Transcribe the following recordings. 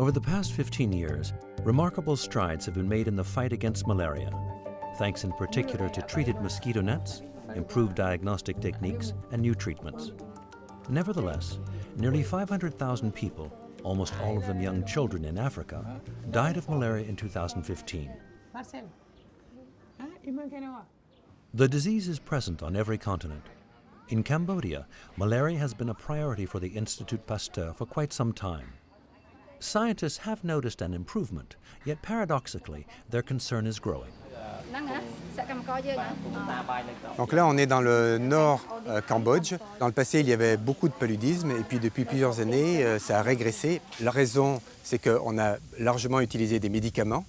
Over the past 15 years, remarkable strides have been made in the fight against malaria, thanks in particular to treated mosquito nets, improved diagnostic techniques, and new treatments. Nevertheless, nearly 500,000 people, almost all of them young children in Africa, died of malaria in 2015. The disease is present on every continent. In Cambodia, malaria has been a priority for the Institut Pasteur for quite some time. Scientists have noticed an improvement, yet paradoxically, their concern is growing. Donc là, on est dans le nord Cambodge. Dans le passé, il y avait beaucoup de paludisme et puis depuis plusieurs années, ça a régressé. La raison, c'est qu'on a largement utilisé des médicaments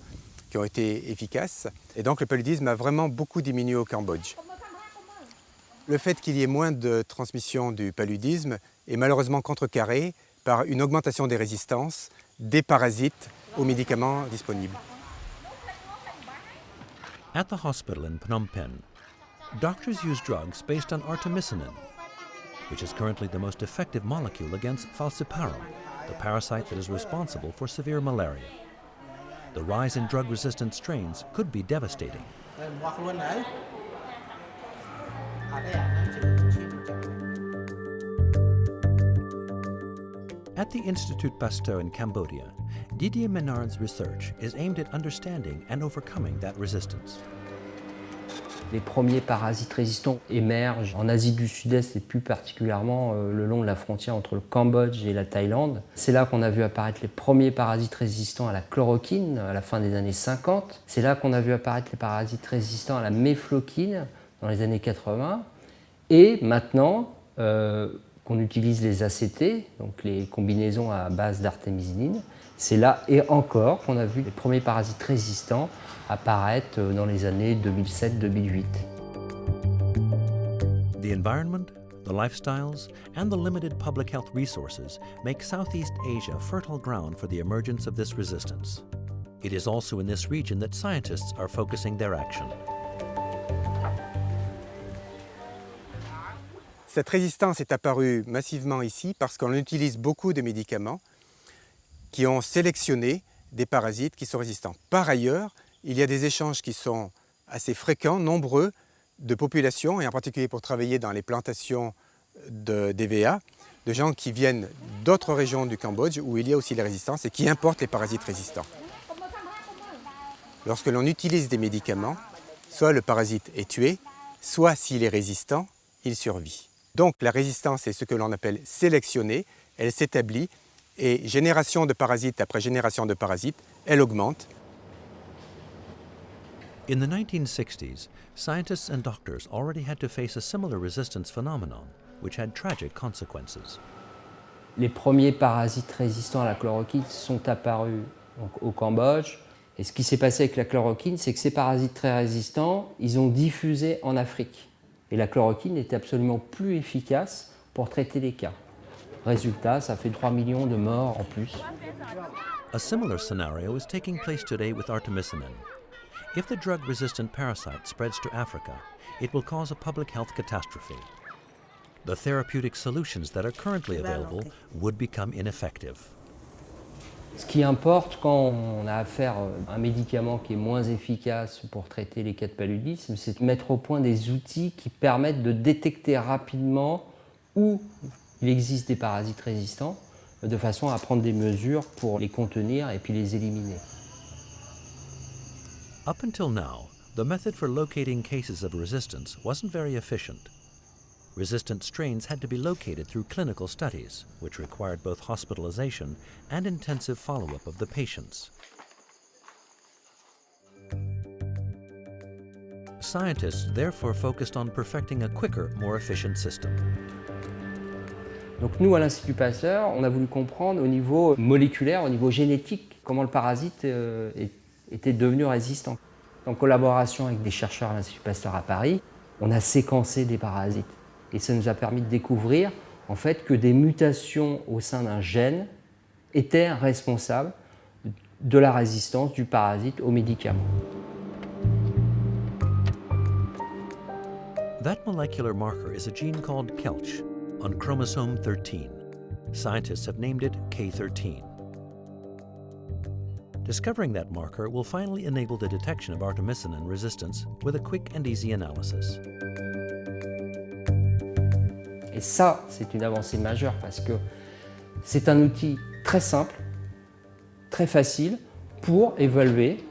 qui ont été efficaces. Et donc le paludisme a vraiment beaucoup diminué au Cambodge. Le fait qu'il y ait moins de transmission du paludisme est malheureusement contrecarré par une augmentation des résistances des parasites aux médicaments disponibles. At the hospital in Phnom Penh, doctors use drugs based on artemisinin, which is currently the most effective molecule against falciparum, the parasite that is responsible for severe malaria. The rise in drug-resistant strains could be devastating. At the Institut Pasteur in Cambodia, Didier Menard's research is aimed at understanding and overcoming that resistance. Les premiers parasites résistants émergent en Asie du Sud-Est et plus particulièrement le long de la frontière entre le Cambodge et la Thaïlande. C'est là qu'on a vu apparaître les premiers parasites résistants à la chloroquine à la fin des années 50. C'est là qu'on a vu apparaître les parasites résistants à la méfloquine dans les années 80. Et maintenant qu'on utilise les ACT, donc les combinaisons à base d'artémisinine, c'est là et encore qu'on a vu les premiers parasites résistants apparaître dans les années 2007-2008. The environment, the lifestyles, and the limited public health resources make Southeast Asia fertile ground for the emergence of this resistance. It is also in this region that scientists are focusing their action. Cette résistance est apparue massivement ici parce qu'on utilise beaucoup de médicaments qui ont sélectionné des parasites qui sont résistants. Par ailleurs, il y a des échanges qui sont assez fréquents, nombreux, de populations, et en particulier pour travailler dans les plantations d'EVA, de gens qui viennent d'autres régions du Cambodge où il y a aussi la résistance et qui importent les parasites résistants. Lorsque l'on utilise des médicaments, soit le parasite est tué, soit s'il est résistant, il survit. Donc la résistance est ce que l'on appelle sélectionnée, elle s'établit et génération de parasites après génération de parasites, elle augmente. In the 1960s, scientists and doctors already had to face a similar resistance phenomenon, which had tragic consequences. Les premiers parasites résistants à la chloroquine sont apparus donc, au Cambodge. Et ce qui s'est passé avec la chloroquine, c'est que ces parasites très résistants, ils ont diffusé en Afrique. Et la chloroquine était absolument plus efficace pour traiter les cas. Résultat, ça fait 3 millions de morts en plus. A similar scenario is taking place today with artemisinin. If the drug-resistant parasite spreads to Africa, it will cause a public health catastrophe. The therapeutic solutions that are currently available would become ineffective. Ce qui importe quand on a affaire à un médicament qui est moins efficace pour traiter les cas de paludisme, c'est de mettre au point des outils qui permettent de détecter rapidement où il existe des parasites résistants, de façon à prendre des mesures pour les contenir et puis les éliminer. Up until now, the method for locating cases of resistance wasn't very efficient. Resistant strains had to be located through clinical studies, which required both hospitalization and intensive follow-up of the patients. Scientists therefore focused on perfecting a quicker, more efficient system. Donc nous, à l'Institut Pasteur, on a voulu comprendre au niveau moléculaire, au niveau génétique, comment le parasite était devenu résistant. En collaboration avec des chercheurs à l'Institut Pasteur à Paris, on a séquencé des parasites. Et ça nous a permis de découvrir en fait, que des mutations au sein d'un gène étaient responsables de la résistance du parasite aux médicaments. That molecular marker is a gene called KELCH on chromosome 13. Scientists have named it K13. Discovering that marker will finally enable the detection of artemisinin resistance with a quick and easy analysis. Et ça, c'est une avancée majeure parce que c'est un outil très simple, très facile pour évaluer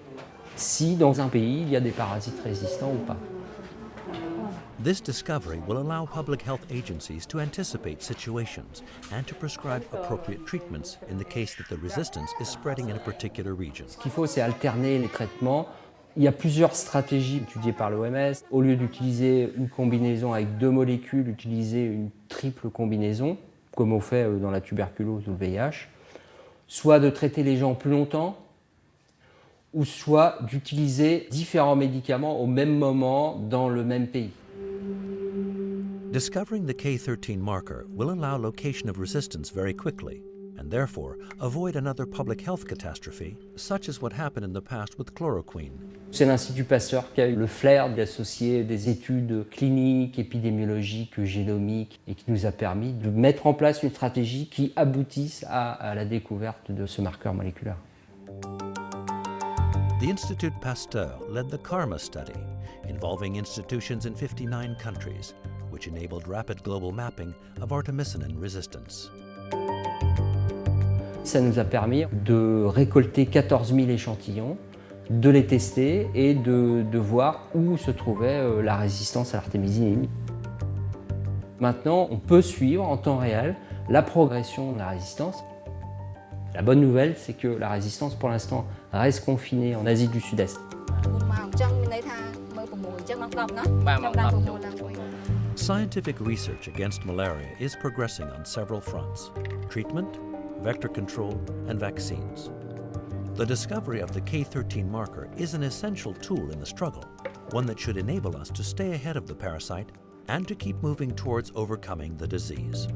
si dans un pays il y a des parasites résistants ou pas. This discovery will allow public health agencies to anticipate situations and to prescribe appropriate treatments in the case that the resistance is spreading in a particular region. Ce qu'il faut, c'est alterner les traitements. Il y a plusieurs stratégies étudiées par l'OMS. Au lieu d'utiliser une combinaison avec 2 molécules, utiliser une triple combinaison, comme on fait dans la tuberculose ou le VIH, soit de traiter les gens plus longtemps, ou soit d'utiliser différents médicaments au même moment dans le même pays. Discovering the K13 marker will allow location of resistance very quickly and therefore avoid another public health catastrophe, such as what happened in the past with chloroquine. C'est l'Institut Pasteur qui a eu le flair d'associer des études cliniques, épidémiologiques, génomiques et qui nous a permis de mettre en place une stratégie qui aboutisse à la découverte de ce marqueur moléculaire. The Institut Pasteur led the KARMA study, involving institutions in 59 countries, which enabled rapid global mapping of artemisinin resistance. Ça nous a permis de récolter 14 000 échantillons, de les tester et de voir où se trouvait la résistance à l'artémisinine. Maintenant, on peut suivre en temps réel la progression de la résistance. La bonne nouvelle, c'est que la résistance, pour l'instant, reste confinée en Asie du Sud-Est. Scientific research against malaria is progressing on several fronts: treatment, vector control, and vaccines. The discovery of the K13 marker is an essential tool in the struggle, one that should enable us to stay ahead of the parasite and to keep moving towards overcoming the disease.